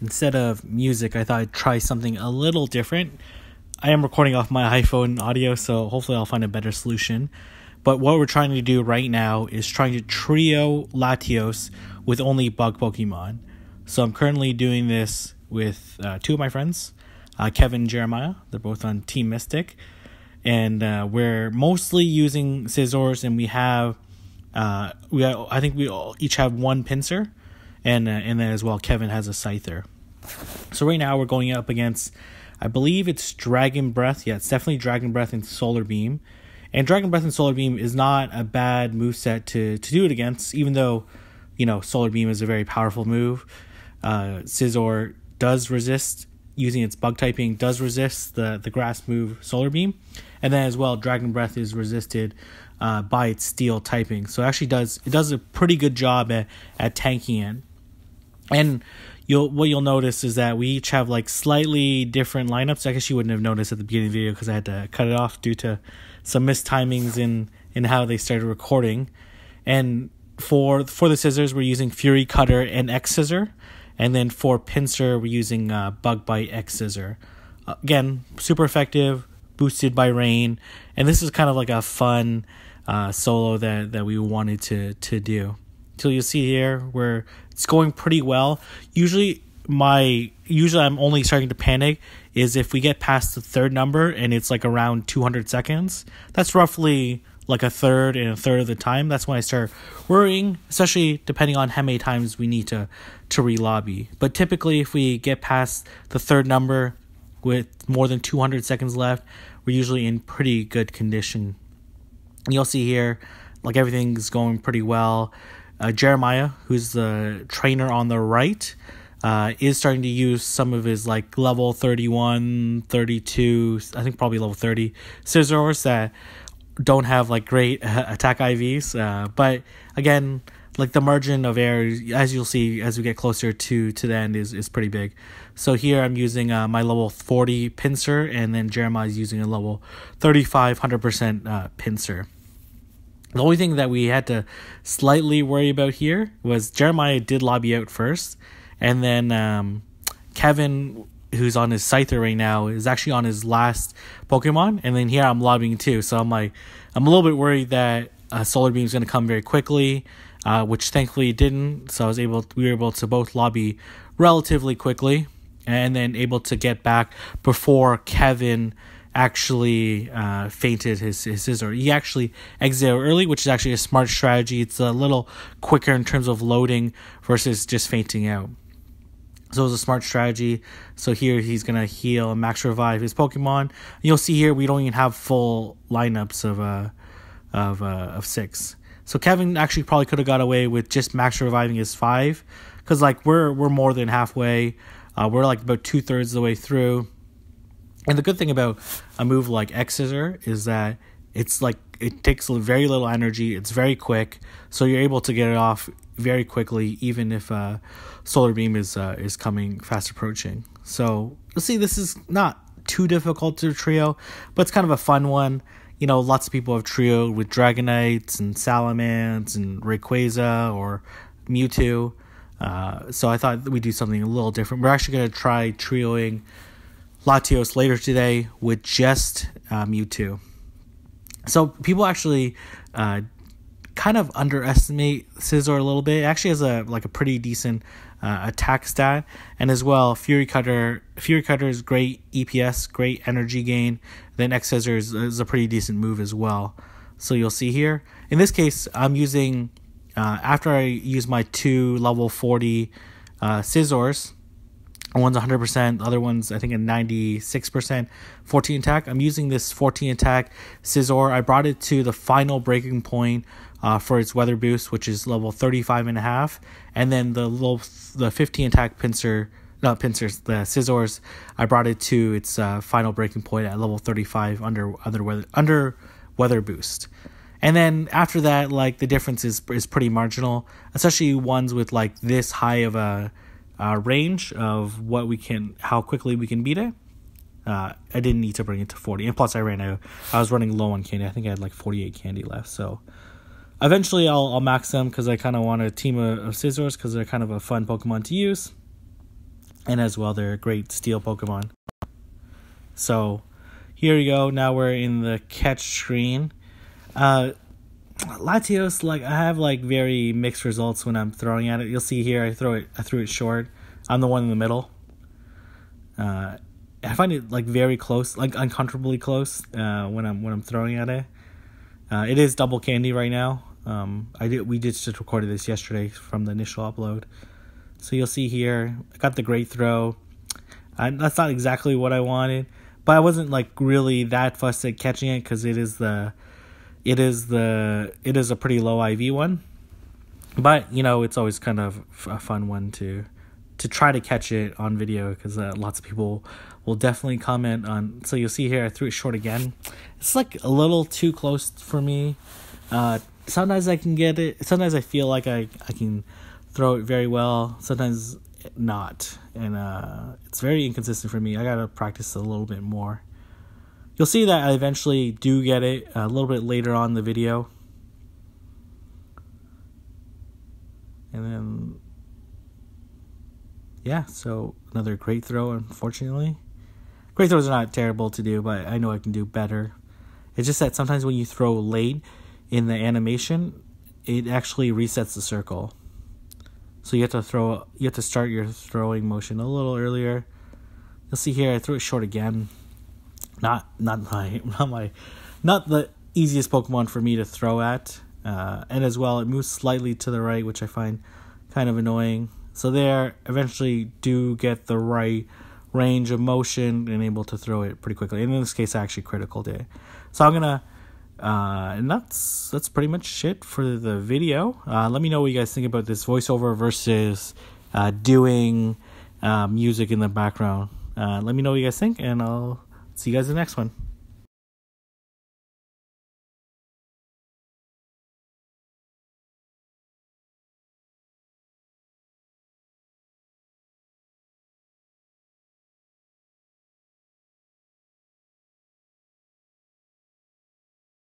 instead of music, I thought I'd try something a little different. I am recording off my iPhone audio, so hopefully I'll find a better solution. But what we're trying to do right now is trying to trio Latios with only bug Pokemon. So I'm currently doing this with two of my friends, Kevin and Jeremiah. They're both on Team Mystic. And we're mostly using Scizors, and I think we all each have one Pinsir, and then as well Kevin has a Scyther. So right now we're going up against, I believe it's Dragon Breath. Yeah, it's definitely Dragon Breath and Solar Beam. And Dragon Breath and Solar Beam is not a bad moveset to do it against, even though, Solar Beam is a very powerful move. Scizor does resist, using its bug typing, does resist the grass move Solar Beam. And then as well, Dragon Breath is resisted by its steel typing. So it actually does a pretty good job at tanking it. And what you'll notice is that we each have like slightly different lineups. I guess you wouldn't have noticed at the beginning of the video because I had to cut it off due to some mistimings in how they started recording. And for the Scizors, we're using Fury Cutter and X Scissor. And then for Pinsir, we're using Bug Bite X Scissor. Again, super effective, boosted by rain. And this is kind of like a fun solo that we wanted to do. So you'll see here where it's going pretty well. Usually I'm only starting to panic is if we get past the third number and it's like around 200 seconds. That's roughly like a third of the time. That's when I start worrying, especially depending on how many times we need to re-lobby. But typically if we get past the third number with more than 200 seconds left, we're usually in pretty good condition. And you'll see here, like everything's going pretty well. Jeremiah, who's the trainer on the right, is starting to use some of his like level 31, 32, I think probably level 30 Scizors that don't have like great attack IVs. But again, like the margin of error, as you'll see as we get closer to the end, is pretty big. So here I'm using my level 40 Pinsir, and then Jeremiah is using a level 35 100% Pinsir. The only thing that we had to slightly worry about here was Jeremiah did lobby out first, and then Kevin, who's on his Scyther right now, is actually on his last Pokemon, and then here I'm lobbying too. So I'm a little bit worried that Solar Beam is going to come very quickly, which thankfully it didn't. So we were able to both lobby relatively quickly, and then able to get back before Kevin actually fainted his Scizor. He actually exited early, which is actually a smart strategy. It's a little quicker in terms of loading versus just fainting out. So it was a smart strategy. So here he's going to heal and max revive his Pokemon. You'll see here we don't even have full lineups of 6. So Kevin actually probably could have got away with just max reviving his 5, because like we're more than halfway. We're like about 2/3 of the way through. And the good thing about a move like X Scissor is that it's like it takes very little energy. It's very quick, so you're able to get it off very quickly, even if Solar Beam is coming fast approaching. So you'll see this is not too difficult to trio, but it's kind of a fun one. Lots of people have trioed with Dragonites and Salamence and Rayquaza or Mewtwo. So I thought we'd do something a little different. We're actually going to try trioing Latios later today with just Mewtwo. So people actually kind of underestimate Scizor a little bit. It actually has a pretty decent attack stat, and as well Fury Cutter is great EPS, great energy gain. Then X Scissor is a pretty decent move as well. So you'll see here in this case I'm using after I use my 2 level 40 Scizors. One's 100%, the other one's I think a 96% 14 attack. I'm using this 14 attack Scizor. I brought it to the final breaking point for its weather boost, which is level 35.5, and then the 15 attack the Scizors, I brought it to its final breaking point at level 35 under weather boost. And then after that, like the difference is pretty marginal, especially ones with like this high of a range of how quickly we can beat it. I didn't need to bring it to 40, and plus I was running low on candy. I think I had like 48 candy left, so eventually I'll max them because I kind of want a team of Scizors because they're kind of a fun Pokemon to use. And as well, they're great steel Pokemon. So here we go. Now we're in the catch screen. Latios, like, I have like very mixed results when I'm throwing at it. You'll see here I threw it short. I'm the one in the middle. I find it like very close, like uncomfortably close when I'm throwing at it. It is double candy right now. We just recorded this yesterday from the initial upload. So you'll see here I got the great throw. That's not exactly what I wanted, but I wasn't like really that fussed at catching it because it is a pretty low IV one. But you know, it's always kind of a fun one to try to catch it on video because lots of people will definitely comment on. So you'll see here I threw it short again. It's like a little too close for me. Sometimes I can get it. Sometimes I feel like I can throw it very well. Sometimes not, and it's very inconsistent for me. I gotta practice a little bit more. You'll see that I eventually do get it a little bit later on in the video. And then, yeah, so another great throw, unfortunately. Great throws are not terrible to do, but I know I can do better. It's just that sometimes when you throw late in the animation, it actually resets the circle. So you have to start your throwing motion a little earlier. You'll see here I threw it short again. Not the easiest Pokemon for me to throw at. And as well, it moves slightly to the right, which I find kind of annoying. So there, eventually do get the right range of motion and able to throw it pretty quickly. And in this case, I actually critical did. So I'm gonna, and that's pretty much it for the video. Let me know what you guys think about this voiceover versus doing music in the background. Let me know what you guys think, and I'll see you guys in the next one.